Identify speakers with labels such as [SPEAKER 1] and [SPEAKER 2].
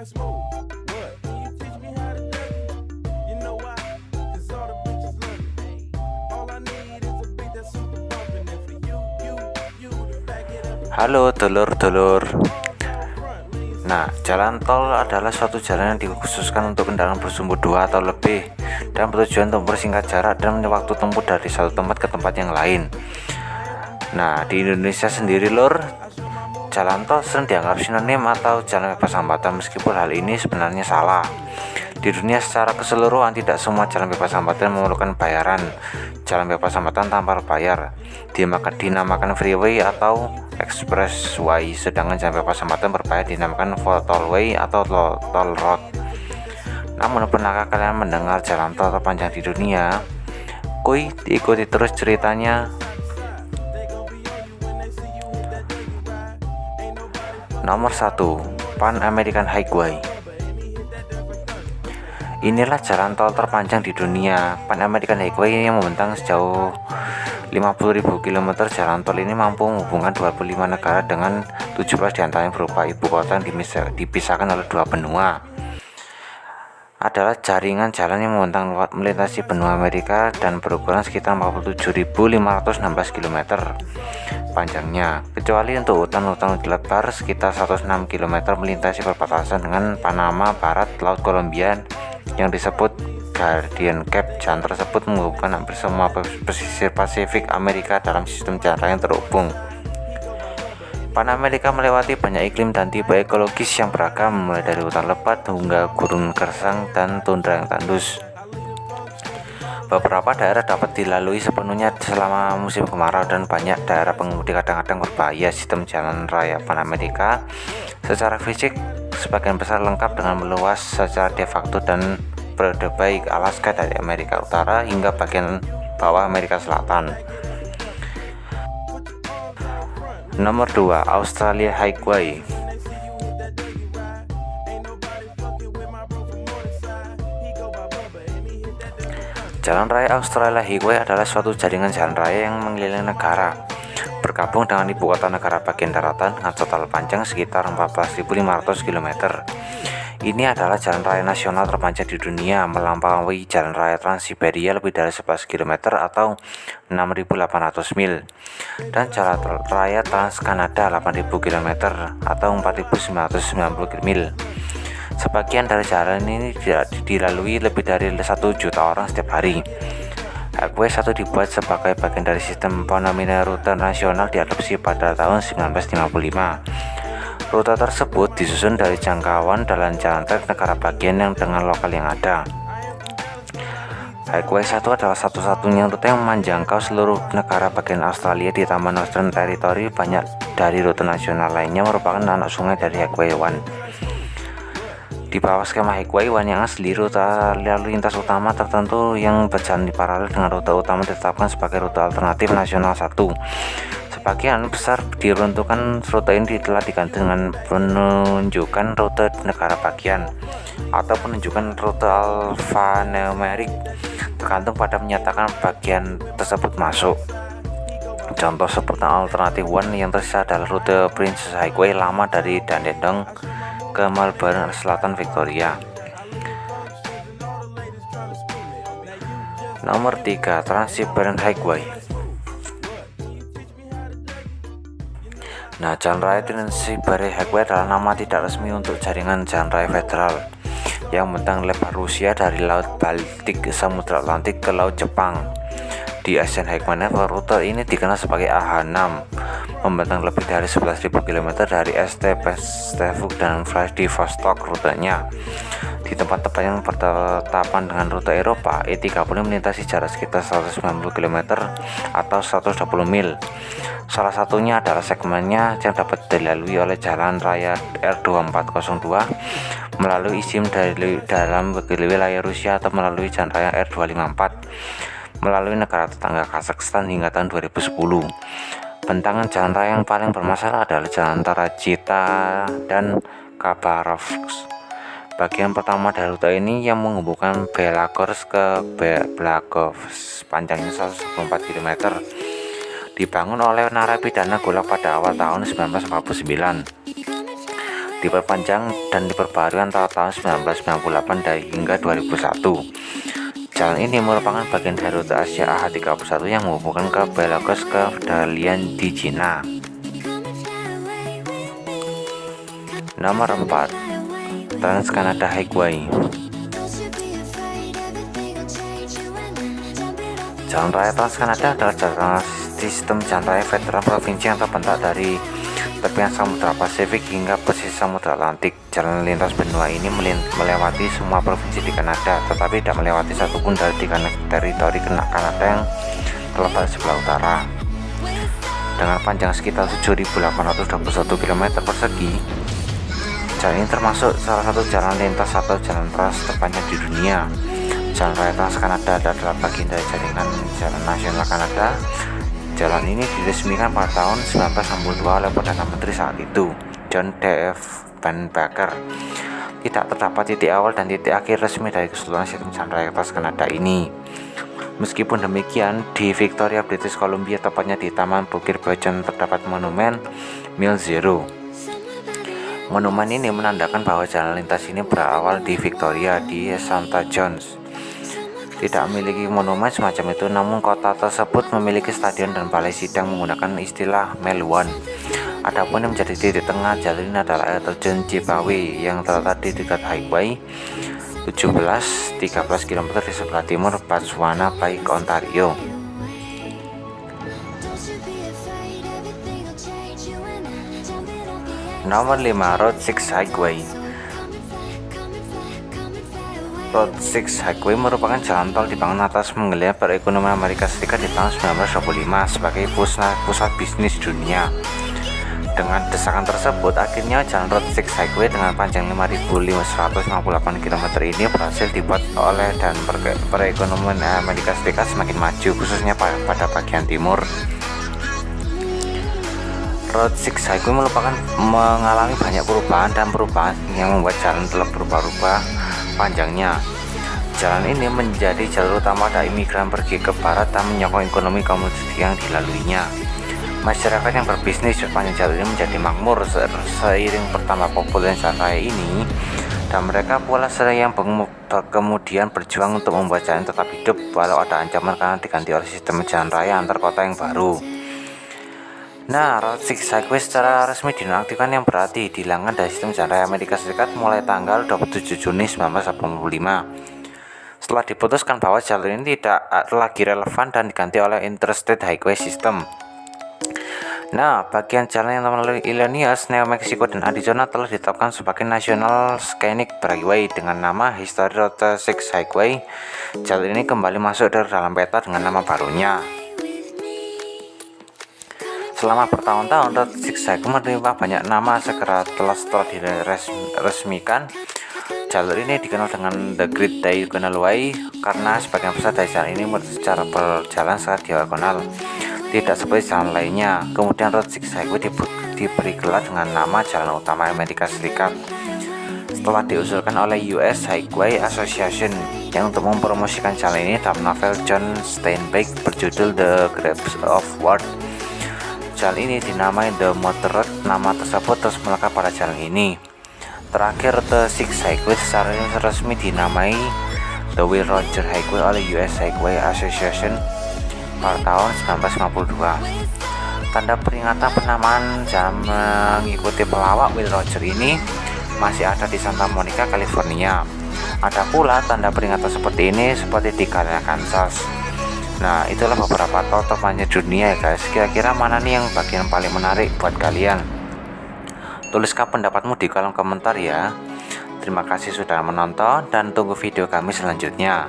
[SPEAKER 1] Halo dulur-dulur. Nah, jalan tol adalah suatu jalan yang dikhususkan untuk kendaraan bersumbu dua atau lebih dan bertujuan untuk mempersingkat jarak dan waktu tempuh dari satu tempat ke tempat yang lain. Nah, di Indonesia sendiri lur, jalan tol sering dianggap sinonim atau jalan bebas hambatan, meskipun hal ini sebenarnya salah. Di dunia secara keseluruhan, tidak semua jalan bebas hambatan memerlukan bayaran. Jalan bebas hambatan tanpa bayar dinamakan freeway atau expressway, sedangkan jalan bebas hambatan berbayar dinamakan tollway atau toll road. Namun, pernahkah kalian mendengar jalan tol terpanjang di dunia? Kuy, diikuti terus ceritanya. Nomor 1, Pan American Highway. Inilah jalan tol terpanjang di dunia. Pan American Highway yang membentang sejauh 50.000 km. Jalan tol ini mampu menghubungkan 25 negara dengan 17 diantaranya berupa ibu kota yang dipisahkan oleh 2 benua. Adalah jaringan jalan yang membentang melintasi benua Amerika dan berukuran sekitar 47.516 km panjangnya, kecuali untuk hutan-hutan lebar sekitar 106 km melintasi perbatasan dengan Panama Barat, Laut Colombia yang disebut Guardian Gap. Jalan tersebut menghubungkan hampir semua pesisir Pasifik Amerika dalam sistem jalan raya yang terhubung. Pan Amerika melewati banyak iklim dan tipe ekologis yang beragam, mulai dari hutan lebat hingga gurun gersang dan tundra yang tandus. Beberapa daerah dapat dilalui sepenuhnya selama musim kemarau dan banyak daerah pengemudi kadang-kadang berbahaya. Sistem jalan raya Pan Amerika secara fisik sebagian besar lengkap dengan meluas secara de facto dan periode baik Alaska dari Amerika Utara hingga bagian bawah Amerika Selatan. Nomor 2, Australia Highway. Jalan Raya Australia Highway adalah suatu jaringan jalan raya yang mengelilingi negara, bergabung dengan ibu kota negara bagian daratan dengan total panjang sekitar 14.500 km. Ini adalah jalan raya nasional terpanjang di dunia, melampaui jalan raya Trans-Siberia lebih dari 11 km atau 6.800 mil, dan jalan raya Trans-Kanada 8.000 km atau 4.990 mil. Sebagian dari jalan ini tidak dilalui lebih dari 1 juta orang setiap hari. Highway 1 dibuat sebagai bagian dari sistem penamina rute nasional diadopsi pada tahun 1955. Rute tersebut disusun dari jangkauan jalan trek negara bagian yang dengan lokal yang ada. Highway 1 adalah satu-satunya rute yang menjangkau seluruh negara bagian Australia, ditambah Northern Territory. Banyak dari rute nasional lainnya merupakan anak sungai dari Highway 1. Di bawah skema Highway 1 yang asli, rute lalu lintas utama tertentu yang berjalan di paralel dengan rute utama ditetapkan sebagai rute alternatif nasional 1. Sebagian besar diruntuhkan rute ini telah diganti dengan penunjukan rute negara bagian atau penunjukan rute alphanumerik, tergantung pada menyatakan bagian tersebut masuk. Contoh seperti alternatif 1 yang tersisa adalah rute Princess Highway lama dari Dandenong ke Melbourne, Selatan Victoria. Nomor 3, Trans-Siberian Highway. Nah, jalan raya Trans-Siberian Highway adalah nama tidak resmi untuk jaringan jalan raya federal yang membentang lebar Rusia dari Laut Baltik ke Samudra Atlantik ke Laut Jepang. Di Asian Highway Network, rute ini dikenal sebagai AH6, membentang lebih dari 11.000 km dari St. Petersburg dan Vladivostok. Rutenya di tempat-tempat yang bertepatan dengan rute Eropa, E30 melintasi jarak sekitar 190 km atau 120 mil. Salah satunya adalah segmennya yang dapat dilalui oleh jalan raya R2402 melalui ISIM dari dalam wilayah Rusia atau melalui jalan raya R254 melalui negara tetangga Kazakhstan hingga tahun 2010. Bentangan jalan raya yang paling bermasalah adalah jalan antara Chita dan Khabarovsk. Bagian pertama dari rute ini yang menghubungkan Belagorsk ke Blagovsk, panjangnya 124 km, dibangun oleh narapidana Gulag pada awal tahun 1949. diperpanjang dan diperbarui antara tahun 1998 hingga 2001. Jalan ini merupakan bagian dari rute Asia AH31 yang menghubungkan ke Belarus ke Dalian di Cina. Nomor 4, Trans Canada Highway. Jalan Raya Trans Canada adalah jalan sistem jalan raya federal provinsi yang terbentuk dari tepian Samudra Pasifik hingga pesisir Samudra Atlantik. Jalan lintas benua ini melewati semua provinsi di Kanada, tetapi tidak melewati satupun dari 3 teritori Kanada yang terletak di sebelah utara. Dengan panjang sekitar 7.821 km persegi, jalan ini termasuk salah satu jalan lintas atau jalan trans terpanjang di dunia. Jalan Raya Trans Canada adalah bagian dari jaringan Jalan Nasional Kanada. Jalan ini diresmikan pada tahun 1962 oleh Perdana Menteri saat itu, John D. F. Vanbaker. Tidak terdapat titik awal dan titik akhir resmi dari keseluruhan sistem Jalan Raya Trans Canada ini. Meskipun demikian, di Victoria, British Columbia, tepatnya di Taman Bukit Bojon, terdapat monumen Mile Zero. Monumen ini menandakan bahwa jalan lintas ini berawal di Victoria di St. John's. Tidak memiliki monumen semacam itu, namun kota tersebut memiliki stadion dan balai sidang menggunakan istilah Mile One. Adapun yang menjadi titik tengah jalan ini adalah air terjun Chipaway yang terletak di dekat Highway 17 13 km di sebelah timur Botswana, Pike, Ontario. Nomor 5, Route 6 Highway. Route 6 Highway merupakan jalan tol dibangun atas menggeliat perekonomian Amerika Serikat di tahun 1925 sebagai pusat bisnis dunia. Dengan desakan tersebut, akhirnya jalan Route 6 Highway dengan panjang 5.158 km ini berhasil dibuat oleh dan perekonomian Amerika Serikat semakin maju, khususnya pada bagian timur. Route 6 Highway mengalami banyak perubahan yang membuat jalan telah berubah-ubah panjangnya. Jalan ini menjadi jalur utama dari imigran pergi ke barat dan menyokong ekonomi komunitas yang dilaluinya. Masyarakat yang berbisnis sepanjang jalur ini menjadi makmur seiring bertambah populer jalan raya ini, dan mereka pula yang kemudian berjuang untuk membuat jalan tetap hidup walau ada ancaman karena diganti oleh sistem jalan raya antar kota yang baru. Nah, Route 6 Highway secara resmi dinonaktifkan, yang berarti dihilangkan dari sistem jalan raya Amerika Serikat mulai tanggal 27 Juni 1985. Setelah diputuskan bahwa jalur ini tidak lagi relevan dan diganti oleh Interstate Highway System. Nah, bagian jalan yang melalui Illinois, New Mexico, dan Arizona telah ditetapkan sebagai National Scenic Byway dengan nama History Route 6 Highway. Jalur ini kembali masuk dalam peta dengan nama barunya. Selama bertahun-tahun, Route 6 Highway menerima banyak nama setelah diresmikan. Jalur ini dikenal dengan The Great Diagonal Way karena sebagian besar dari jalan ini secara berjalan secara diagonal, tidak seperti jalan lainnya. Kemudian Route 6 Highway diberi gelar dengan nama Jalan Utama Amerika Serikat setelah diusulkan oleh US Highway Association yang untuk mempromosikan jalan ini dalam novel John Steinbeck berjudul The Grapes of Wrath. Jalan ini dinamai The Motor Road. Nama tersebut terus melekat pada jalan ini. Terakhir, Route 6 Highway secara resmi dinamai The Will Rogers Highway oleh US Highway Association pada tahun 1952. Tanda peringatan penamaan jalan mengikuti pelawak Will Rogers ini masih ada di Santa Monica, California. Ada pula tanda peringatan seperti ini seperti di Galena, Kansas. Nah, itulah beberapa tol terpanjang dunia ya guys. Kira-kira mana nih yang bagian paling menarik buat kalian? Tuliskan pendapatmu di kolom komentar ya. Terima kasih sudah menonton dan tunggu video kami selanjutnya.